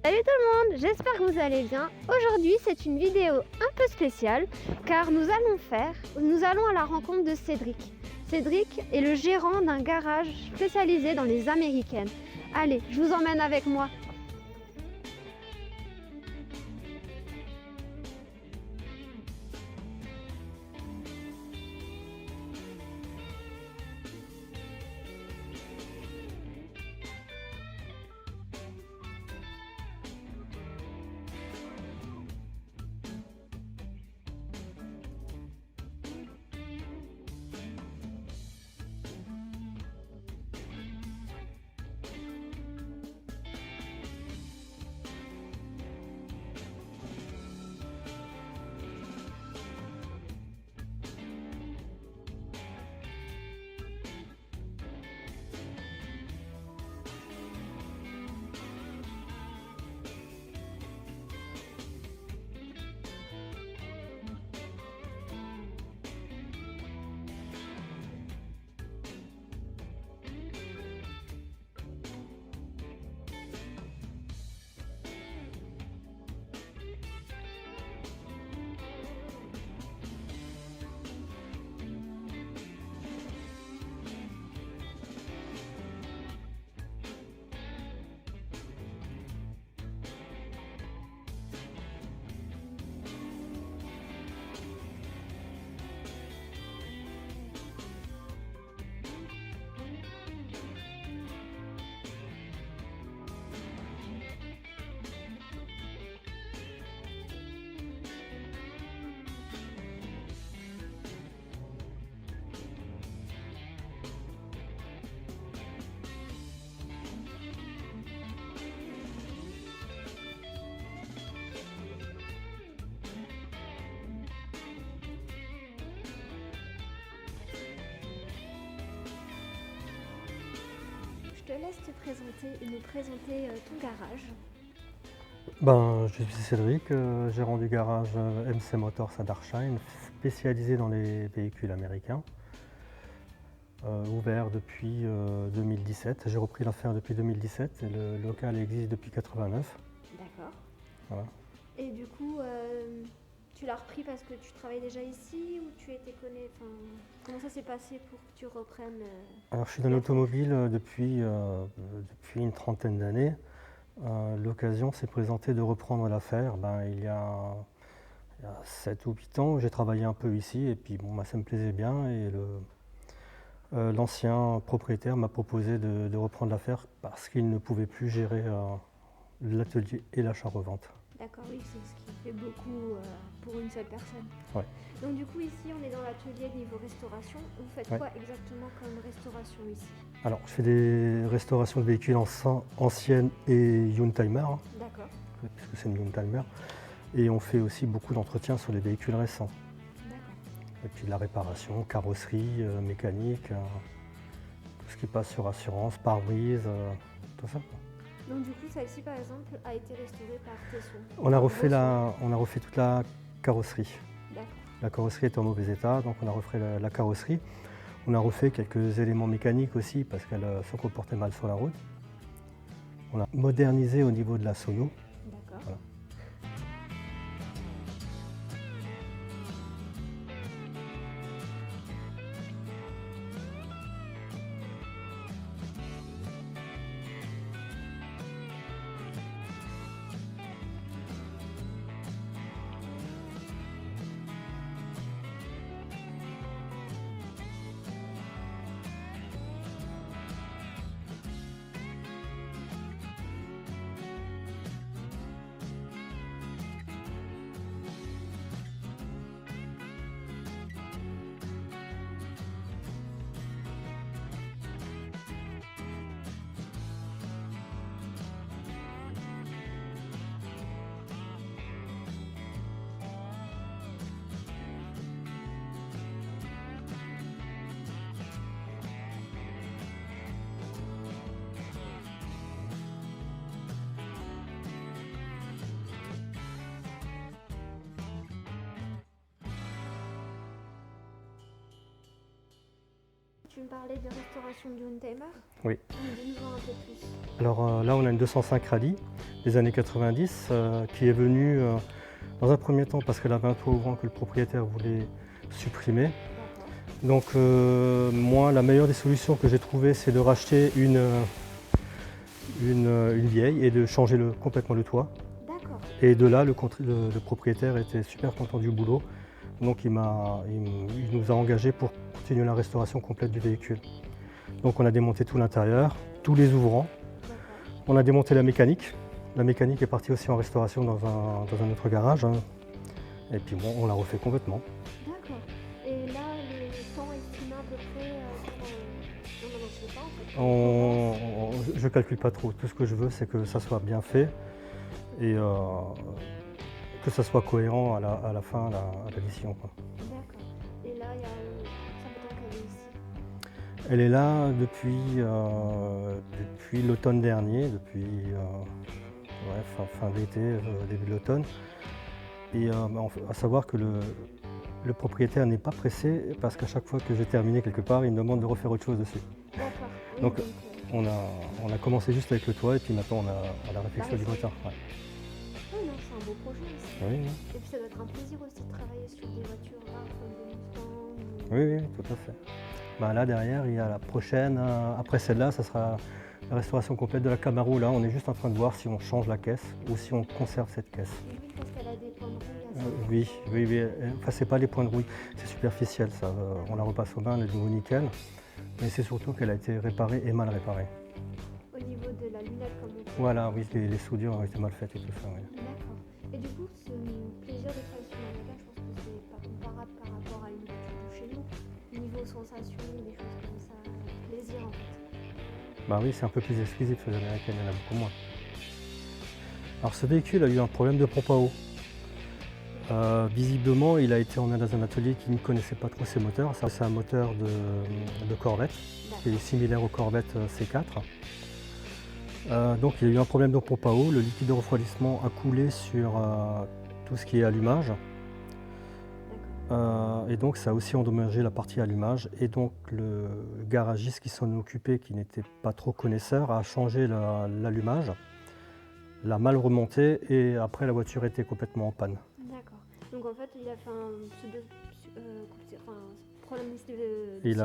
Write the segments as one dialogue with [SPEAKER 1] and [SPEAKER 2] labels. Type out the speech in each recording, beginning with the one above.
[SPEAKER 1] Salut tout le monde, j'espère que vous allez bien. Aujourd'hui c'est une vidéo un peu spéciale car nous allons à la rencontre de Cédric. Cédric est le gérant d'un garage spécialisé dans les américaines. Allez, je vous emmène avec moi. Je te laisse te présenter et nous présenter ton garage.
[SPEAKER 2] Je suis Cédric, gérant du garage MC Motors à Darsheim, spécialisé dans les véhicules américains, ouvert depuis 2017. J'ai repris l'affaire depuis 2017 et le local existe depuis 89.
[SPEAKER 1] D'accord.
[SPEAKER 2] Voilà.
[SPEAKER 1] Et du coup, tu l'as repris parce que tu travailles déjà ici ou tu étais connu, comment ça s'est passé pour que tu reprennes
[SPEAKER 2] Alors je suis dans l'automobile depuis une trentaine d'années. L'occasion s'est présentée de reprendre l'affaire il y a 7 ou 8 ans. J'ai travaillé un peu ici et puis ça me plaisait bien et l'ancien propriétaire m'a proposé de reprendre l'affaire parce qu'il ne pouvait plus gérer l'atelier et l'achat-revente.
[SPEAKER 1] D'accord, oui, c'est ce qui fait beaucoup pour une seule personne.
[SPEAKER 2] Ouais.
[SPEAKER 1] Donc du coup ici on est dans l'atelier niveau restauration. Vous faites quoi exactement comme restauration ici?
[SPEAKER 2] Alors je fais des restaurations de véhicules anciennes et Youngtimer,
[SPEAKER 1] D'accord.
[SPEAKER 2] puisque c'est une Youngtimer. Et on fait aussi beaucoup d'entretien sur les véhicules récents.
[SPEAKER 1] D'accord.
[SPEAKER 2] Et puis de la réparation, carrosserie, mécanique, tout ce qui passe sur assurance, pare-brise, tout ça.
[SPEAKER 1] Donc du coup celle-ci par exemple a été restaurée par Tesson.
[SPEAKER 2] On a refait toute la carrosserie.
[SPEAKER 1] D'accord.
[SPEAKER 2] La carrosserie est en mauvais état, donc on a refait la carrosserie. On a refait quelques éléments mécaniques aussi parce qu'elle se comportait mal sur la route. On a modernisé au niveau de la sono.
[SPEAKER 1] D'accord.
[SPEAKER 2] Voilà.
[SPEAKER 1] tu me parlais de restauration de Youngtimer.
[SPEAKER 2] Oui.
[SPEAKER 1] Dis-nous un peu plus.
[SPEAKER 2] Alors là, on a une 205 Rallye des années 90 qui est venue dans un premier temps parce qu'elle avait un toit ouvrant que le propriétaire voulait supprimer.
[SPEAKER 1] D'accord.
[SPEAKER 2] Donc moi, la meilleure des solutions que j'ai trouvées, c'est de racheter une vieille et de changer complètement le toit.
[SPEAKER 1] D'accord.
[SPEAKER 2] Et de là, le propriétaire était super content du boulot. Donc il nous a engagés pour continuer la restauration complète du véhicule. Donc on a démonté tout l'intérieur, tous les ouvrants.
[SPEAKER 1] D'accord.
[SPEAKER 2] On a démonté la mécanique. La mécanique est partie aussi en restauration dans un autre garage. Et puis bon, on l'a refait complètement.
[SPEAKER 1] D'accord. Et là, le temps estimé à peu près non, je sais pas en fait.
[SPEAKER 2] Je ne calcule pas trop. Tout ce que je veux, c'est que ça soit bien fait et que ça soit cohérent à la fin, à l'addition.
[SPEAKER 1] D'accord. Et là, ça fait tant qu'elle est ici.
[SPEAKER 2] Elle est là depuis l'automne dernier, depuis fin d'été, début de l'automne. Et à savoir que le propriétaire n'est pas pressé parce qu'à chaque fois que j'ai terminé quelque part, il me demande de refaire autre chose dessus.
[SPEAKER 1] D'accord. Oui,
[SPEAKER 2] Donc on a commencé juste avec le toit et puis maintenant on a la réflexion du moteur. Ouais.
[SPEAKER 1] Oui, non, c'est un beau projet aussi.
[SPEAKER 2] Oui,
[SPEAKER 1] Et puis ça doit être un plaisir aussi de travailler sur des voitures rares comme des Mustang.
[SPEAKER 2] oui, tout à fait. Ben là derrière, il y a la prochaine, après celle-là, ça sera la restauration complète de la Camaro. Là, on est juste en train de voir si on change la caisse ou si on conserve cette caisse.
[SPEAKER 1] Oui, parce qu'elle a des points de rouille assez.
[SPEAKER 2] Oui. Enfin, c'est pas les points de rouille, c'est superficiel ça. On la repasse aux mains, elle est de nouveau nickel. Mais c'est surtout qu'elle a été réparée et mal réparée.
[SPEAKER 1] Au niveau de la lunette, comme on dit.
[SPEAKER 2] Voilà, oui, les soudures ont été mal faites et tout ça. Oui.
[SPEAKER 1] D'accord. Et du coup, ce plaisir de travailler sur la mécanique, je pense que c'est pas comparable par rapport à une voiture de chez nous. Niveau sensation, des choses comme ça, plaisir en fait.
[SPEAKER 2] Bah oui, c'est un peu plus exclusif, les américaines, il y en a beaucoup moins. Alors ce véhicule a eu un problème de pompe à eau. Visiblement, il a été emmené dans un atelier qui ne connaissait pas trop ses moteurs. C'est un moteur de Corvette, qui est similaire au Corvette C4. Donc il y a eu un problème de pompe à eau. Le liquide de refroidissement a coulé sur tout ce qui est allumage. Et donc ça a aussi endommagé la partie allumage. Et donc le garagiste qui s'en occupait, qui n'était pas trop connaisseur, a changé l'allumage, l'a mal remonté et après la voiture était complètement en panne.
[SPEAKER 1] D'accord. Donc en fait, il a fait un problème de circuit,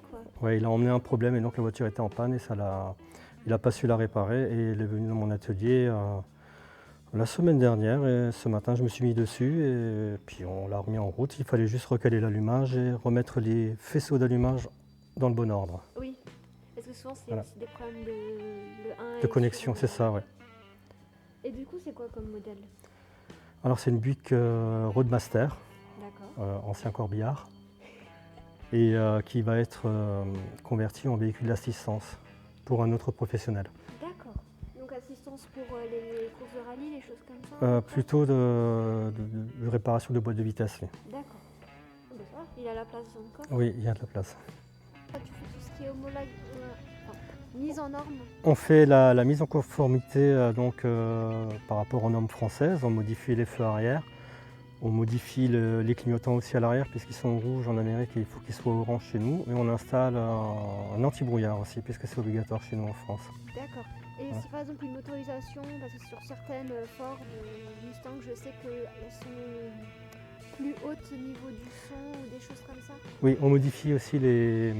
[SPEAKER 1] quoi.
[SPEAKER 2] Ouais, il a emmené un problème et donc la voiture était en panne et il n'a pas su la réparer et il est venu dans mon atelier la semaine dernière et ce matin je me suis mis dessus et puis on l'a remis en route. Il fallait juste recaler l'allumage et remettre les faisceaux d'allumage dans le bon ordre.
[SPEAKER 1] Oui, parce que souvent c'est aussi des problèmes
[SPEAKER 2] de connexion, c'est ça, ouais.
[SPEAKER 1] Et du coup, c'est quoi comme modèle?
[SPEAKER 2] Alors c'est une Buick Roadmaster, ancien corbillard, et qui va être convertie en véhicule d'assistance pour un autre professionnel.
[SPEAKER 1] D'accord. Donc assistance pour les courses de rallye, les choses comme ça?
[SPEAKER 2] Plutôt de réparation de boîte de vitesse. Oui.
[SPEAKER 1] D'accord. Ben ça, il a la place dans le coffre?
[SPEAKER 2] Oui, il y a de la place.
[SPEAKER 1] Tu fais tout ce qui est mise en norme?
[SPEAKER 2] On fait la mise en conformité par rapport aux normes françaises. On modifie les feux arrière. On modifie les clignotants aussi à l'arrière puisqu'ils sont rouges en Amérique et il faut qu'ils soient orange chez nous. Et on installe un anti-brouillard aussi puisque c'est obligatoire chez nous en France.
[SPEAKER 1] D'accord. Et si par exemple une motorisation, parce que sur certaines Ford, Mustang, je sais qu'elles sont plus hautes au niveau du son ou des choses comme ça?
[SPEAKER 2] Oui, on modifie aussi les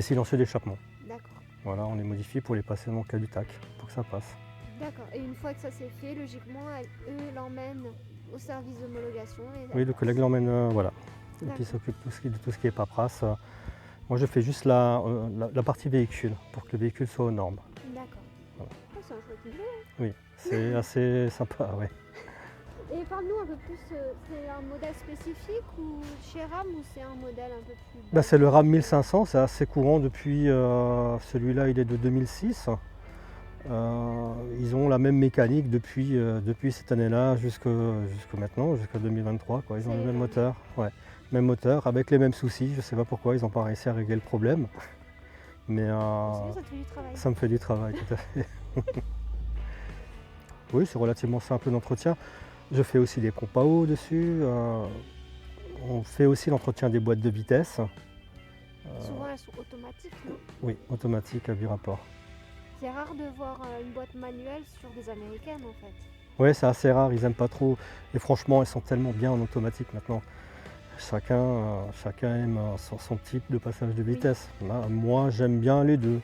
[SPEAKER 2] silencieux d'échappement.
[SPEAKER 1] D'accord.
[SPEAKER 2] Voilà, on les modifie pour les passer dans le cas du TAC, pour que ça passe.
[SPEAKER 1] D'accord. Et une fois que ça c'est fait, logiquement, eux l'emmènent au service d'homologation.
[SPEAKER 2] Oui, le collègue l'emmène, voilà. Et puis il s'occupe de tout ce qui est paperasse. Moi, je fais juste la partie véhicule, pour que le véhicule soit aux normes.
[SPEAKER 1] D'accord. Voilà. Oh, c'est un chouette boulot.
[SPEAKER 2] Oui, c'est assez sympa, oui.
[SPEAKER 1] Et parle-nous un peu plus, c'est un modèle spécifique ou chez RAM ou c'est un modèle un peu plus...
[SPEAKER 2] C'est le RAM 1500, c'est assez courant depuis, celui-là il est de 2006. Ils ont la même mécanique depuis cette année-là jusqu'à maintenant, jusqu'à 2023. Quoi. Ils ont le même moteur, même moteur, avec les mêmes soucis. Je ne sais pas pourquoi ils n'ont pas réussi à régler le problème. Mais
[SPEAKER 1] ça te fait du travail.
[SPEAKER 2] Ça me fait du travail, tout à fait. Oui, c'est relativement simple d'entretien. Je fais aussi des pompes à eau dessus. On fait aussi l'entretien des boîtes de vitesse.
[SPEAKER 1] Souvent elles sont automatiques, non?
[SPEAKER 2] Oui, automatique à birapport.
[SPEAKER 1] C'est rare de voir une boîte manuelle sur des américaines en fait.
[SPEAKER 2] Oui, c'est assez rare, ils n'aiment pas trop. Et franchement, elles sont tellement bien en automatique maintenant. Chacun aime son type de passage de vitesse. Moi, j'aime bien les deux.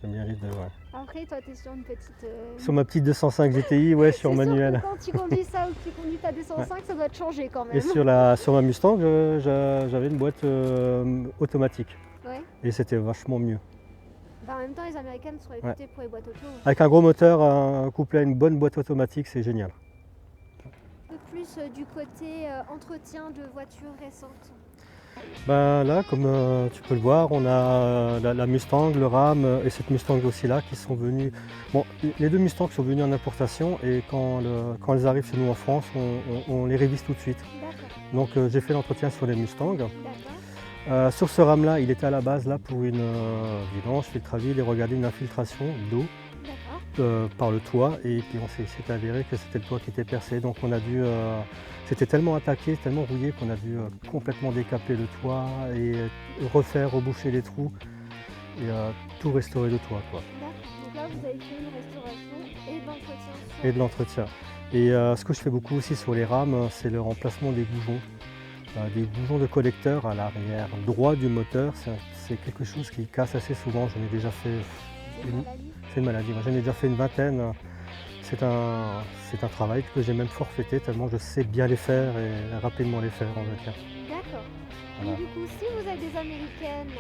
[SPEAKER 2] J'aime bien les deux, ouais.
[SPEAKER 1] Après, toi, tu es sur une petite.
[SPEAKER 2] Sur ma petite 205 GTI, ouais, sur
[SPEAKER 1] C'est
[SPEAKER 2] manuel.
[SPEAKER 1] sûr que quand tu conduis ça ou que tu conduis ta 205, ça doit te changer quand même.
[SPEAKER 2] Et sur ma Mustang, j'avais une boîte automatique.
[SPEAKER 1] Ouais.
[SPEAKER 2] Et c'était vachement mieux.
[SPEAKER 1] Bah, en même temps, les américaines sont réputées pour les boîtes auto.
[SPEAKER 2] Avec un gros moteur, couplé à une bonne boîte automatique, c'est génial.
[SPEAKER 1] Un peu plus du côté entretien de voitures récentes.
[SPEAKER 2] Ben là, comme tu peux le voir, on a la Mustang, le Ram et cette Mustang aussi là qui sont venus. Bon, les deux Mustangs sont venus en importation et quand elles arrivent chez nous en France, on les révise tout de suite.
[SPEAKER 1] D'accord.
[SPEAKER 2] Donc j'ai fait l'entretien sur les Mustangs.
[SPEAKER 1] D'accord.
[SPEAKER 2] Sur ce Ram là, il était à la base là pour une vidange, filtre à vide et regarder une infiltration d'eau par le toit. Et puis on s'est avéré que c'était le toit qui était percé. Donc on a dû. C'était tellement attaqué, tellement rouillé qu'on a dû complètement décaper le toit et refaire, reboucher les trous et tout restaurer le toit, quoi.
[SPEAKER 1] D'accord. Donc là, vous avez fait une restauration et de l'entretien.
[SPEAKER 2] Et de l'entretien. Et ce que je fais beaucoup aussi sur les rames, c'est le remplacement des boujons. Des boujons de collecteur à l'arrière droit du moteur, c'est quelque chose qui casse assez souvent. J'en ai déjà fait. C'est une maladie. J'en ai déjà fait une vingtaine. C'est un travail que j'ai même forfaité tellement je sais bien les faire et rapidement les faire, on va dire.
[SPEAKER 1] D'accord.
[SPEAKER 2] Voilà.
[SPEAKER 1] Et du coup, si vous êtes des américaines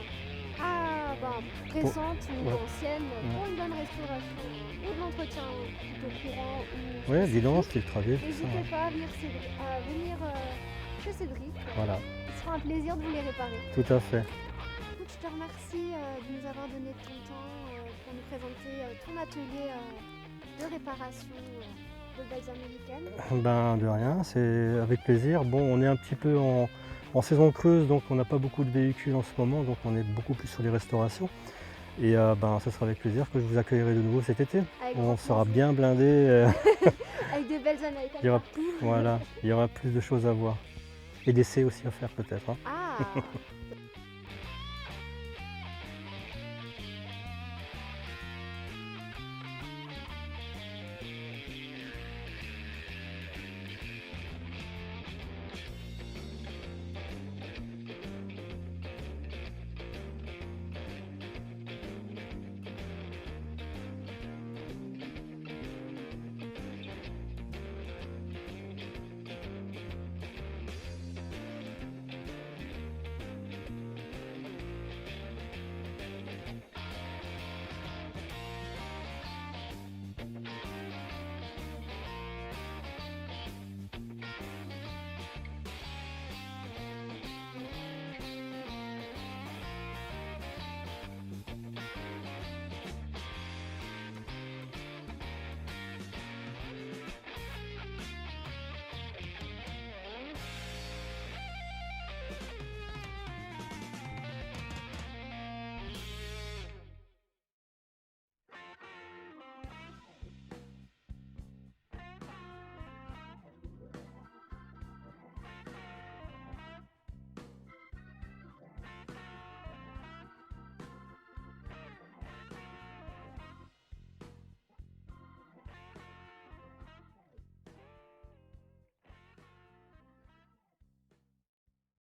[SPEAKER 1] récentes ou anciennes pour une bonne restauration ou de l'entretien plutôt courant ou
[SPEAKER 2] oui, vidange, filtre à vide,
[SPEAKER 1] n'hésitez pas à venir chez Cédric.
[SPEAKER 2] Voilà.
[SPEAKER 1] Ce sera un plaisir de vous les réparer.
[SPEAKER 2] Tout à fait.
[SPEAKER 1] Écoute, je te remercie de nous avoir donné de ton temps pour nous présenter ton atelier de réparation de belles américaines.
[SPEAKER 2] Ben de rien, c'est avec plaisir. Bon, on est un petit peu en saison creuse, donc on n'a pas beaucoup de véhicules en ce moment, donc on est beaucoup plus sur les restaurations. Et ce sera avec plaisir que je vous accueillerai de nouveau cet été. On sera bien blindé.
[SPEAKER 1] Avec de belles américaines
[SPEAKER 2] Il y aura,
[SPEAKER 1] partout.
[SPEAKER 2] voilà, il y aura plus de choses à voir. Et d'essais aussi à faire peut-être. Hein.
[SPEAKER 1] Ah